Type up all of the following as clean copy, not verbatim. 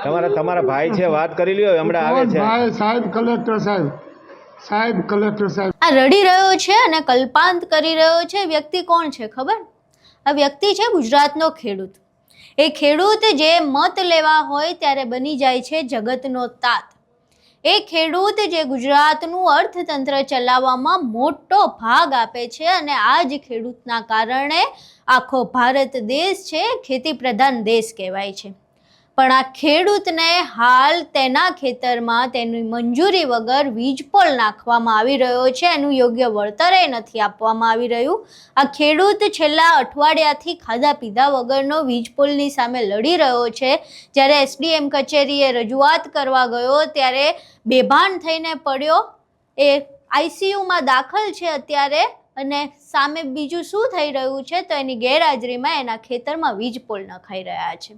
તમારા ભાઈ છે, વાત કરી લ્યો, હમણાં આવે છે ભાઈ સાહેબ કલેક્ટર સાહેબ આ રડી રહ્યો છે અને કલ્પાંત કરી રહ્યો છે વ્યક્તિ કોણ છે ખબર? આ વ્યક્તિ છે ગુજરાતનો ખેડૂત. એ ખેડૂત જે મત લેવા હોય ત્યારે બની જાય છે જગતનો તાત. એ ખેડૂત જે ગુજરાતનું અર્થતંત્ર ચલાવવામાં મોટો ભાગ આપે છે અને આ જ ખેડૂતના કારણે આખો ભારત દેશ છે ખેતી પ્રધાન દેશ કહેવાય છે. પણ આ ખેડૂતને હાલ તેના ખેતરમાં તેની મંજૂરી વગર વીજપોલ નાખવામાં આવી રહ્યો છે, એનું યોગ્ય વળતર નથી આપવામાં આવી રહ્યું. આ ખેડૂત છેલ્લા અઠવાડિયાથી ખાધા પીધા વગરનો વીજપોલની સામે લડી રહ્યો છે. જ્યારે એસડીએમ કચેરીએ રજૂઆત કરવા ગયો ત્યારે બેભાન થઈને પડ્યો. એ આઈસીયુમાં દાખલ છે અત્યારે અને સામે બીજું શું થઈ રહ્યું છે તો એની ગેરહાજરીમાં એના ખેતરમાં વીજપોલ નખાઈ રહ્યા છે.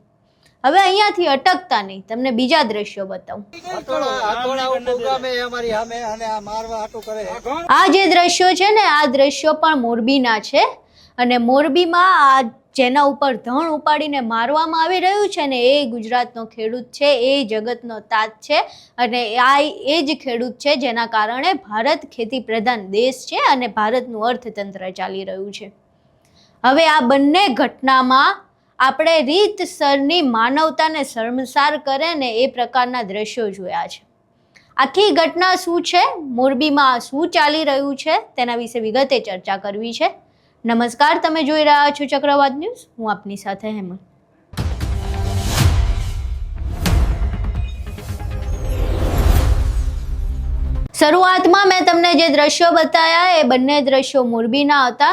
હવે અહીંયાથી અટકતા નહીં, તમને બીજા દ્રશ્યો બતાવું. આ જે દ્રશ્યો છે ને, આ દ્રશ્યો પણ મોરબીના છે અને મોરબીમાં આ જેના ઉપર ધણ ઉપાડીને મારવામાં આવી રહ્યું છે ને એ ગુજરાતનો ખેડૂત છે, એ જગતનો તાત છે અને આ એ જ ખેડૂત છે જેના કારણે ભારત ખેતી પ્રધાન દેશ છે અને ભારતનું અર્થતંત્ર ચાલી રહ્યું છે. હવે આ બંને ઘટનામાં આપણે રીતસરની માનવતાને શર્મસાર કરે ને એ પ્રકારના દ્રશ્યો જોયા છે. આખી ઘટના શું છે, મોરબીમાં શું ચાલી રહ્યું છે તેના વિશે વિગતે ચર્ચા કરવી છે. નમસ્કાર, તમે જોઈ રહ્યા છો ચક્રવાત ન્યૂઝ. હું આપની સાથે હેમંત. શરૂઆતમાં મેં તમને જે દ્રશ્યો બતાવ્યા એ બંને દ્રશ્યો મોરબીના હતા.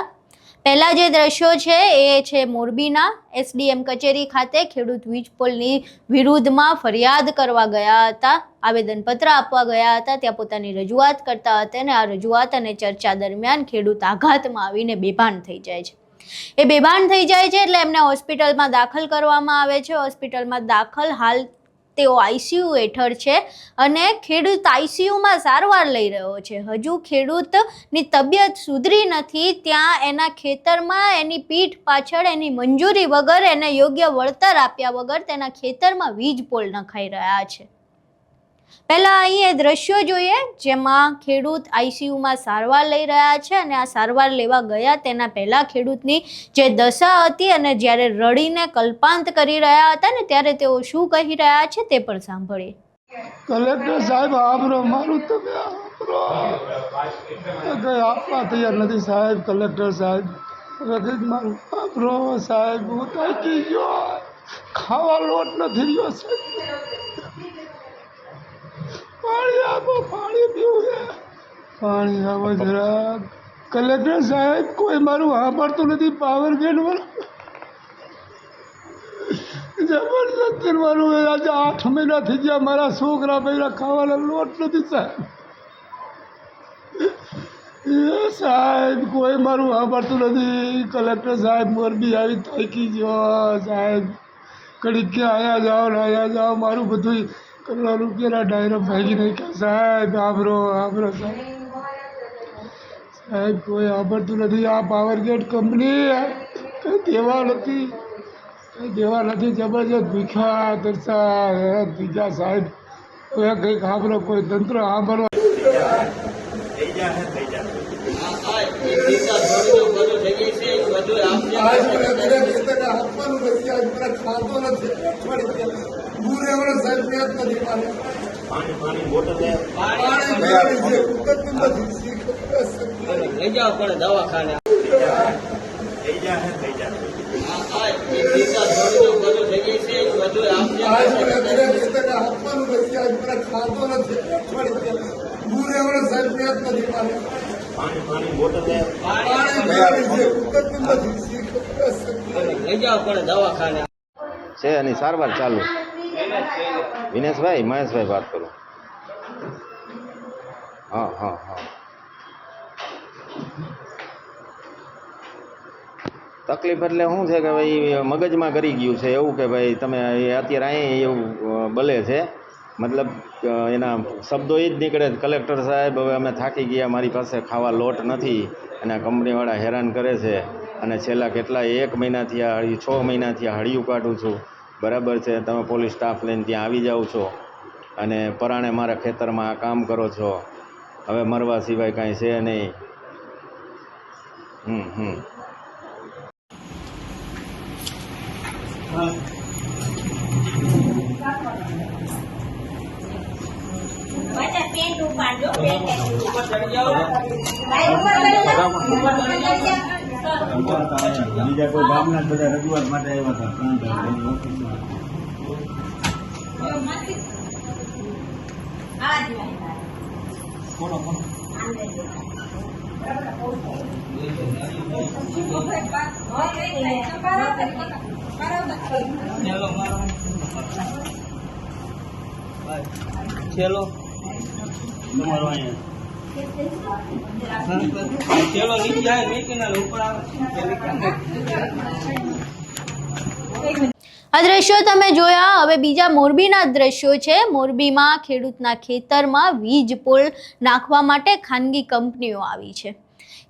પહેલા જે દ્રશ્યો છે એ છે મોરબીના. એસડીએમ કચેરી ખાતે ખેડૂત વીજપોલની વિરુદ્ધમાં ફરિયાદ કરવા ગયા હતા, આવેદનપત્ર આપવા ગયા હતા, ત્યાં પોતાની રજૂઆત કરતા હતા અને આ રજૂઆત અને ચર્ચા દરમિયાન ખેડૂત આઘાતમાં આવીને બેભાન થઈ જાય છે. એ બેભાન થઈ જાય છે એટલે એમને હોસ્પિટલમાં દાખલ કરવામાં આવે છે. હોસ્પિટલમાં દાખલ હાલ તેઓ આઈસીયુ હેઠળ છે અને ખેડૂત આઈસીયુમાં સારવાર લઈ રહ્યો છે. હજુ ખેડૂતની તબિયત સુધરી નથી, ત્યાં એના ખેતરમાં એની પીઠ પાછળ એની મંજૂરી વગર, એને યોગ્ય વળતર આપ્યા વગર તેના ખેતરમાં વીજપોલ નખાઈ રહ્યા છે. પહેલા અહીં એ દ્રશ્યો જોઈએ જેમાં ખેડૂત આઈસીયુમાં સારવાર લઈ રહ્યા છે અને આ સારવાર લેવા ગયા તેના પહેલા ખેડૂતની જે દશા હતી અને જ્યારે રડીને કલ્પાંત કરી રહ્યા હતા ને ત્યારે તેઓ શું કહી રહ્યા છે તે પણ સાંભળીએ. કલેક્ટર સાહેબ આબરો મારું તમે આબરો કઈ આપવા તૈયાર નથી સાહેબ. કલેક્ટર સાહેબ રગત મારું આબરો સાહેબ. હું થાકી ગયો, ખાવા લોટ નથી રહ્યો સાહેબ. પાણી આપો, પાણી પીવું છે, પાણી આપો જરા. કલેક્ટર સાહેબ કોઈ મારું સાંભળતું નથી. પાવર ગેટ વાળું જબરદસ્ત મારું આજે 8 મહિના થઈ ગયા. મારા છોકરા બૈરા ખાવાના લોટ નથી સાહેબ. એ સાહેબ કોઈ મારું સાંભળતું નથી. કલેક્ટર સાહેબ મોરબી આવી થાકી ગયો સાહેબ. કડી ક્યાં આયા જાઓ ને આયા જાઓ, મારું બધું કરોડો રૂપિયાના ડાયરો ભાગી નાખ્યા સાહેબ. આબરો આબરો સાહેબ. સાહેબ કોઈ સાંભળતું નથી. આ પાવર ગેટ કંપની કંઈ દેવા નથી, કંઈ દેવા નથી. જબરજસ્ત ભીખા તરસા ભીખા સાહેબ. હવે કંઈક સાંભળો, કોઈ તંત્ર સાંભળવા. લઈ જાઓ પણ દવાખાને લઈ જાઓ પણ દવાખાને છે એની સારવાર ચાલુ. વિનેશભાઈ, મહેશભાઈ વાત કરું. હા હા હા. તકલીફ એટલે શું છે કે ભાઈ મગજમાં કરી ગયું છે એવું કે ભાઈ તમે અત્યારે અહીં એવું બલે છે, મતલબ એના શબ્દો એ જ નીકળે. કલેક્ટર સાહેબ હવે અમે થાકી ગયા, મારી પાસે ખાવા લોટ નથી અને કંપનીવાળા હેરાન કરે છે અને છેલ્લા કેટલા 1 મહિનાથી 6 મહિનાથી હળિયું કાઢું છું બરાબર છે, તમે પોલીસ સ્ટાફ લઈને ત્યાં આવી જાઓ છો અને પરાણે મારા ખેતરમાં આ કામ કરો છો. હવે મરવા સિવાય કાંઈ છે નહીં. બીજા કોઈ ગામના બધા રજૂઆત માટે આવ્યા હતા. ચલો તમારો અહીંયા ચલો નીચે આવે મેકીને ઉપર આવે. આ દ્રશ્યો તમે જોયા. હવે બીજા મોરબીના દ્રશ્યો છે. મોરબીમાં ખેડૂતના ખેતરમાં વીજ પોલ નાખવા માટે ખાનગી કંપનીઓ આવી છે.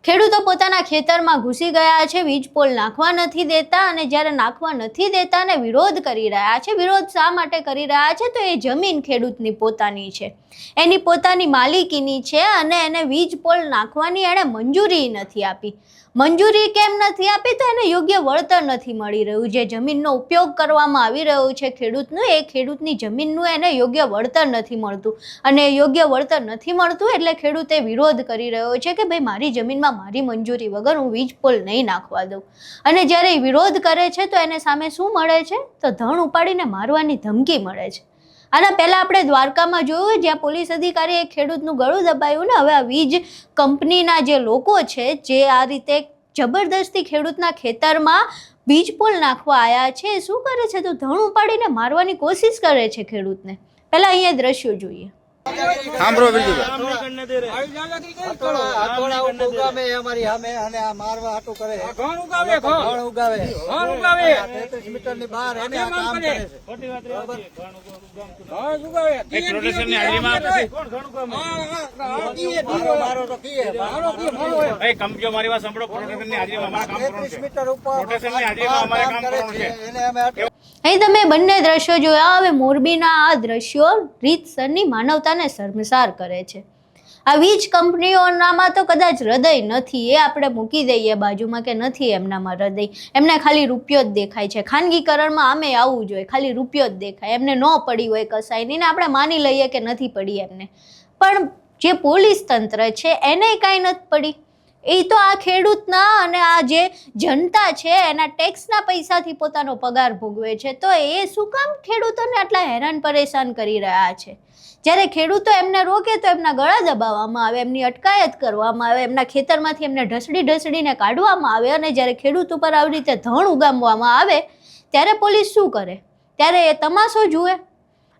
ખેડૂતો પોતાના ખેતરમાં ઘૂસી ગયા છે, વીજ પોલ નાખવા નથી દેતા, અને જ્યારે નાખવા નથી દેતા અને વિરોધ કરી રહ્યા છે. વિરોધ શા માટે કરી રહ્યા છે? તો એ જમીન ખેડૂતની પોતાની છે, એની પોતાની માલિકીની છે, અને એને વીજ પોલ નાખવાની એણે મંજૂરી નથી આપી. મંજૂરી કેમ નથી આપી? તો એને યોગ્ય વળતર નથી મળી રહ્યું. જે જમીનનો ઉપયોગ કરવામાં આવી રહ્યો છે ખેડૂતનું, એ ખેડૂતની જમીનનું એને યોગ્ય વળતર નથી મળતું, અને યોગ્ય વળતર નથી મળતું એટલે ખેડૂતે વિરોધ કરી રહ્યો છે કે ભાઈ મારી જમીનમાં મારી મંજૂરી વગર હું વીજ પોલ નહીં નાખવા દઉં. અને જ્યારે વિરોધ કરે છે તો એને સામે શું મળે છે? તો ધણ ઉપાડીને મારવાની ધમકી મળે છે. આના પહેલાં આપણે દ્વારકામાં જોયું, જ્યાં પોલીસ અધિકારીએ ખેડૂતનું ગળું દબાયું ને. હવે આ વીજ કંપનીના જે લોકો છે, જે આ રીતે જબરદસ્તી ખેડૂતના ખેતરમાં વીજ પોલ નાખવા આવ્યા છે, એ શું કરે છે? તો ધણ ઉપાડીને મારવાની કોશિશ કરે છે ખેડૂતને. પહેલાં અહીંયા દ્રશ્યો જોઈએ. સાંભળો બીજું કંપનીઓ મારી વાત સાંભળો. પ્રોટેક્શનની હાજરીમાં અહીં તમે બંને દ્રશ્યો જોયા. હવે મોરબીના આ દ્રશ્યો રીતસરની માનવતાને શર્મસાર કરે છે. આ વીજ કંપનીઓનામાં તો કદાચ હૃદય નથી, એ આપણે મૂકી દઈએ બાજુમાં કે નથી એમનામાં હૃદય. એમને ખાલી રૂપિયો જ દેખાય છે. ખાનગીકરણમાં આમે આવવું જોઈએ, ખાલી રૂપિયો જ દેખાય. એમને ન પડી હોય કસાયની ને આપણે માની લઈએ કે નથી પડી એમને, પણ જે પોલીસ તંત્ર છે એને કાંઈ નથી પડી. એ તો આ ખેડૂતના અને આ જે જનતા છે એના ટેક્સના પૈસાથી પોતાનો પગાર ભોગવે છે. તો એ શું કામ ખેડૂતોને આટલા હેરાન પરેશાન કરી રહ્યા છે? જ્યારે ખેડૂતો એમને રોકે તો એમના ગળા દબાવવામાં આવે, એમની અટકાયત કરવામાં આવે, એમના ખેતરમાંથી એમને ઢસડીને કાઢવામાં આવે. અને જ્યારે ખેડૂત ઉપર આવી રીતે ધણ ઉગામવામાં આવે ત્યારે પોલીસ શું કરે? ત્યારે એ તમાશો જુએ.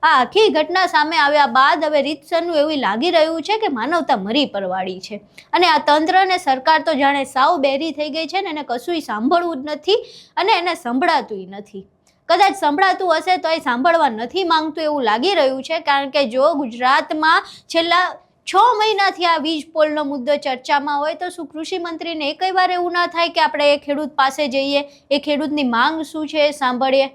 આ આખી ઘટના સામે આવ્યા બાદ હવે રીતસરનું એવું લાગી રહ્યું છે કે માનવતા મરી પરવાડી છે. અને આ તંત્ર અને સરકાર તો જાણે સાવ બેરી થઈ ગઈ છે ને, એને કશુંય સાંભળવું જ નથી અને એને સંભળાતુંય નથી. કદાચ સંભળાતું હશે તો એ સાંભળવા નથી માંગતું એવું લાગી રહ્યું છે. કારણ કે જો ગુજરાતમાં છેલ્લા 6 મહિનાથી આ વીજ પોલનો મુદ્દો ચર્ચામાં હોય તો શું કૃષિ મંત્રીને એકઈ વાર એવું ના થાય કે આપણે એ ખેડૂત પાસે જઈએ, એ ખેડૂતની માંગ શું છે એ સાંભળીએ?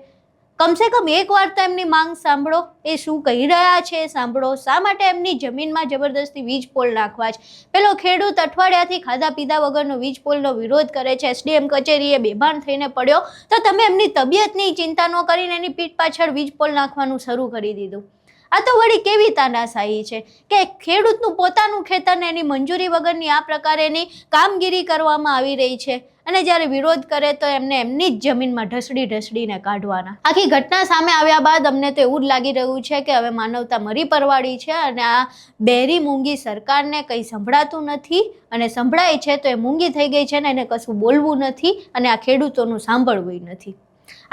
કમસે કમ એક વાર તો એમની માંગ સાંભળો, એ શું કહી રહ્યા છે એ સાંભળો. શા માટે એમની જમીનમાં જબરદસ્તી વીજ પોલ નાખવા છે? પેલો ખેડૂત અઠવાડિયાથી ખાધા પીધા વગરનો વીજ પોલનો વિરોધ કરે છે, SDM કચેરીએ બેભાન થઈને પડ્યો, તો તમે એમની તબિયતની ચિંતા ન કરીને એની પીઠ પાછળ વીજ પોલ નાખવાનું શરૂ કરી દીધું. આ તો વળી કેવી તાનાશાહી છે કે ખેડૂતનું પોતાનું ખેતરને એની મંજૂરી વગરની આ પ્રકારેની કામગીરી કરવામાં આવી રહી છે, અને જ્યારે વિરોધ કરે તો એમને એમની જ જમીનમાં ઢસડીને કાઢવાના. આખી ઘટના સામે આવ્યા બાદ અમને તો એવું જ લાગી રહ્યું છે કે હવે માનવતા મરી પરવાડી છે, અને આ બહેરી મૂંગી સરકારને કંઈ સંભળાતું નથી, અને સંભળાય છે તો એ મૂંગી થઈ ગઈ છે ને એને કશું બોલવું નથી, અને આ ખેડૂતોનું સાંભળવું નથી.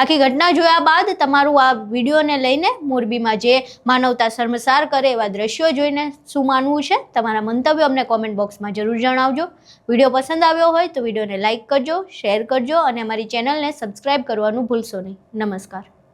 આખી ઘટના જોયા બાદ તમારું આ વિડીયોને લઈને મોરબીમાં જે માનવતા શર્મસાર કરે એવા દ્રશ્યો જોઈને શું માનવું છે? તમારા મંતવ્યો અમને કોમેન્ટ બોક્સમાં જરૂર જણાવજો. વિડીયો પસંદ આવ્યો હોય તો વિડીયોને લાઇક કરજો, શેર કરજો, અને અમારી ચેનલને સબસ્ક્રાઈબ કરવાનું ભૂલશો નહીં. નમસ્કાર.